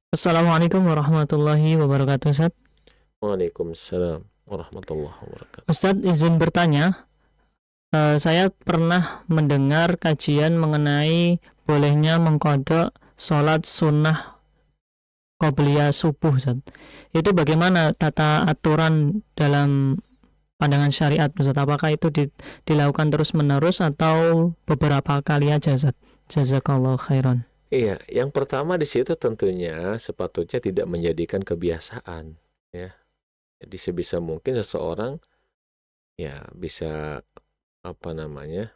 Assalamualaikum warahmatullahi wabarakatuh, Ustaz. Waalaikumsalam warahmatullahi wabarakatuh. Ustadz izin bertanya, saya pernah mendengar kajian mengenai bolehnya mengkodok sholat sunnah qobliyah subuh, Ustaz. Itu bagaimana tata aturan dalam pandangan syariat, Ustaz? Apakah itu dilakukan terus-menerus atau beberapa kali aja, Ustaz? Jazakallah khairan. Iya, yang pertama di situ tentunya sepatutnya tidak menjadikan kebiasaan, ya. Jadi sebisa mungkin seseorang ya bisa apa namanya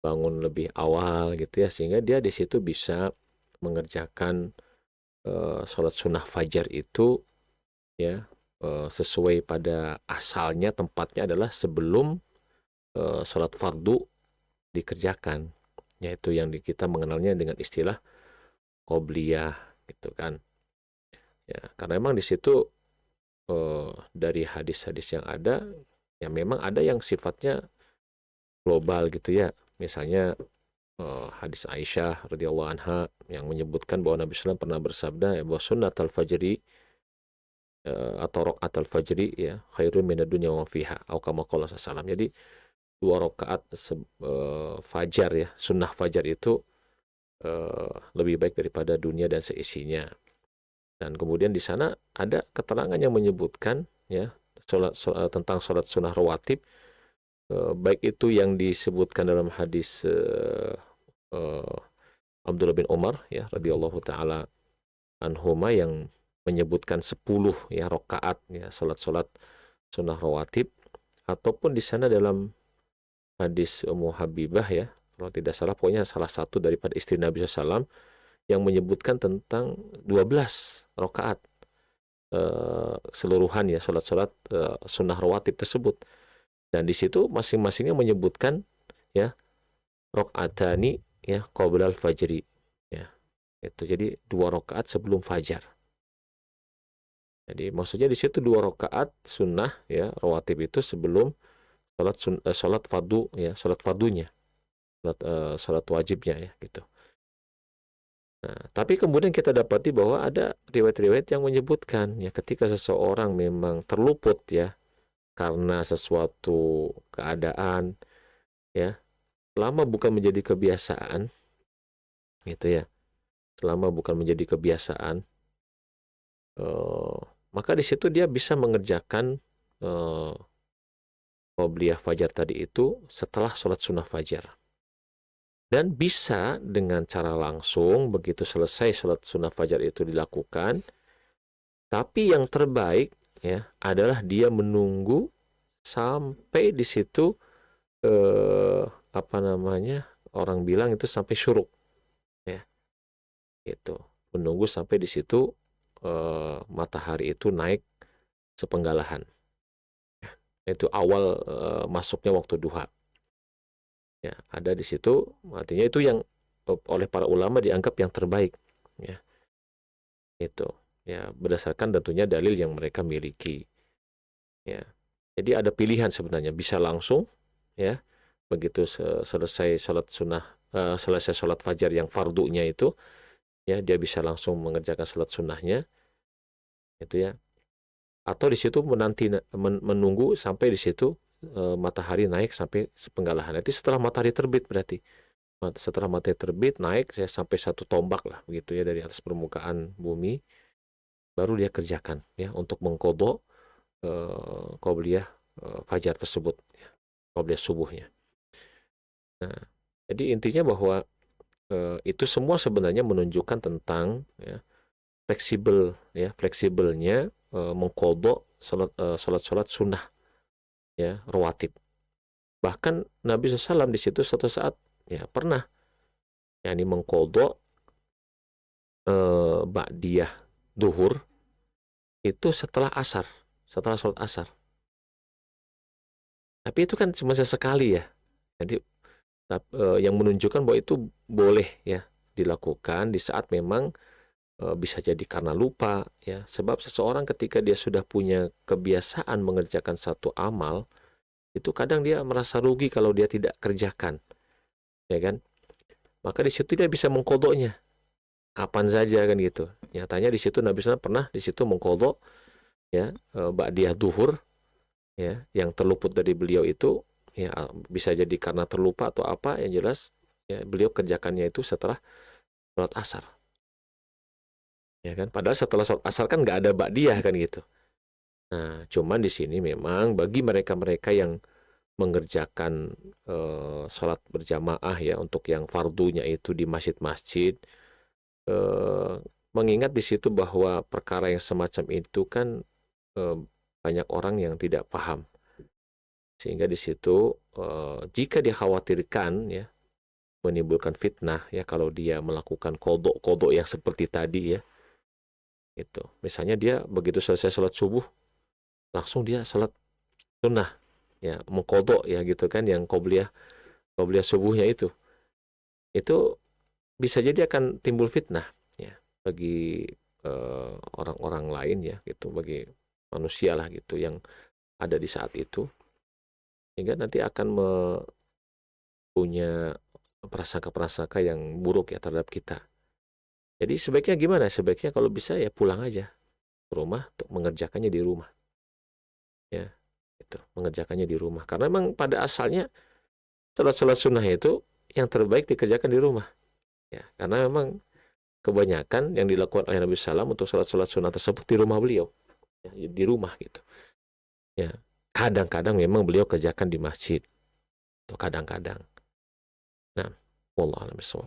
bangun lebih awal gitu ya, sehingga dia di situ bisa mengerjakan sholat sunnah fajar itu ya sesuai pada asalnya tempatnya adalah sebelum sholat fardu dikerjakan, yaitu yang kita mengenalnya dengan istilah qobliyah gitu kan. Ya, karena memang di situ dari hadis-hadis yang ada, ya memang ada yang sifatnya global gitu ya. Misalnya hadis Aisyah radhiyallahu anha yang menyebutkan bahwa Nabi SAW pernah bersabda ya, bahwa sunnat al-fajri atau rakaat al-fajri ya khairun minad dunya wa fiha atau kama qala sallallahu. Jadi dua rakaat fajar ya, sunnah fajar itu lebih baik daripada dunia dan seisinya. Dan kemudian di sana ada keterangan yang menyebutkan ya tentang sholat sunnah rawatib, baik itu yang disebutkan dalam hadis uh, Abdullah bin Umar ya radhiyallahu taala anhuma yang menyebutkan 10 ya rakaat ya salat-salat sunnah rawatib, ataupun di sana dalam hadis Ummu Habibah ya kalau tidak salah, pokoknya salah satu daripada istri Nabi SAW yang menyebutkan tentang 12 rakaat keseluruhan ya salat-salat sunnah rawatib tersebut. Dan di situ masing-masingnya menyebutkan ya rakaatani ya qoblal fajri ya. Itu jadi dua rakaat sebelum fajar. Jadi maksudnya di situ dua rakaat sunnah ya rawatib itu sebelum salat fardu ya, salat fardunya, salat wajibnya ya gitu. Nah, tapi kemudian kita dapati bahwa ada riwayat-riwayat yang menyebutkan ya ketika seseorang memang terluput ya karena sesuatu keadaan ya, selama bukan menjadi kebiasaan gitu ya, selama bukan menjadi kebiasaan, eh, maka di situ dia bisa mengerjakan eh, qobliyah fajar tadi itu setelah sholat sunnah fajar. Dan bisa dengan cara langsung begitu selesai sholat sunnah fajar itu dilakukan, tapi yang terbaik ya adalah dia menunggu sampai di situ apa namanya orang bilang itu sampai syuruk ya, itu menunggu sampai di situ matahari itu naik sepenggalahan. Itu awal masuknya waktu duha. Ya, ada di situ, artinya itu yang oleh para ulama dianggap yang terbaik. Ya, itu. Ya, berdasarkan tentunya dalil yang mereka miliki. Ya. Jadi ada pilihan sebenarnya, bisa langsung ya, begitu selesai sholat sunnah, selesai sholat fajar yang fardunya itu, ya dia bisa langsung mengerjakan sholat sunnahnya, itu ya. Atau di situ menunggu sampai di situ matahari naik sampai sepenggalahan. Nanti setelah matahari terbit berarti. Setelah matahari terbit naik saya sampai satu tombak lah begitu ya dari atas permukaan bumi, baru dia kerjakan ya untuk mengkodok qobliyah fajar tersebut ya, qobliyah subuhnya. Nah, jadi intinya bahwa itu semua sebenarnya menunjukkan tentang ya, fleksibelnya mengkodok salat sunnah ya rawatib. Bahkan Nabi SAW di situ suatu saat ya pernah yakni mengkodok ba'diyah duhur itu setelah asar, setelah sholat asar. Tapi itu kan cuma sesekali ya. Jadi yang menunjukkan bahwa itu boleh ya dilakukan di saat memang bisa jadi karena lupa ya. Sebab seseorang ketika dia sudah punya kebiasaan mengerjakan satu amal, itu kadang dia merasa rugi kalau dia tidak kerjakan, ya kan? Maka di situ dia bisa mengkodoknya kapan saja kan gitu. Nyatanya di situ Nabi SAW pernah di situ mengqadha ya ba'diyah duhur ya yang terluput dari beliau itu ya bisa jadi karena terlupa atau apa, yang jelas ya beliau kerjakannya itu setelah sholat asar. Ya kan, padahal setelah sholat asar kan nggak ada ba'diyah kan gitu. Nah, cuman di sini memang bagi mereka-mereka yang mengerjakan sholat berjamaah ya untuk yang fardunya itu di masjid-masjid, mengingat di situ bahwa perkara yang semacam itu kan banyak orang yang tidak paham, sehingga di situ jika dikhawatirkan ya menimbulkan fitnah ya kalau dia melakukan kodok yang seperti tadi ya, itu misalnya dia begitu selesai sholat subuh langsung dia sholat sunnah ya mengkodok ya gitu kan, yang qobliyah subuhnya itu bisa jadi akan timbul fitnah ya bagi orang-orang lain ya gitu, bagi manusia lah gitu yang ada di saat itu, sehingga nanti akan punya prasangka-prasangka yang buruk ya terhadap kita. Jadi sebaiknya gimana? Sebaiknya kalau bisa ya pulang aja ke rumah untuk mengerjakannya di rumah ya, itu mengerjakannya di rumah, karena memang pada asalnya sholat sunnah itu yang terbaik dikerjakan di rumah ya, karena memang kebanyakan yang dilakukan oleh Nabi SAW untuk sholat sunnah tersebut di rumah beliau ya, di rumah gitu ya. Kadang-kadang memang beliau kerjakan di masjid atau kadang-kadang. Nah, wallahu a'lam bishawab.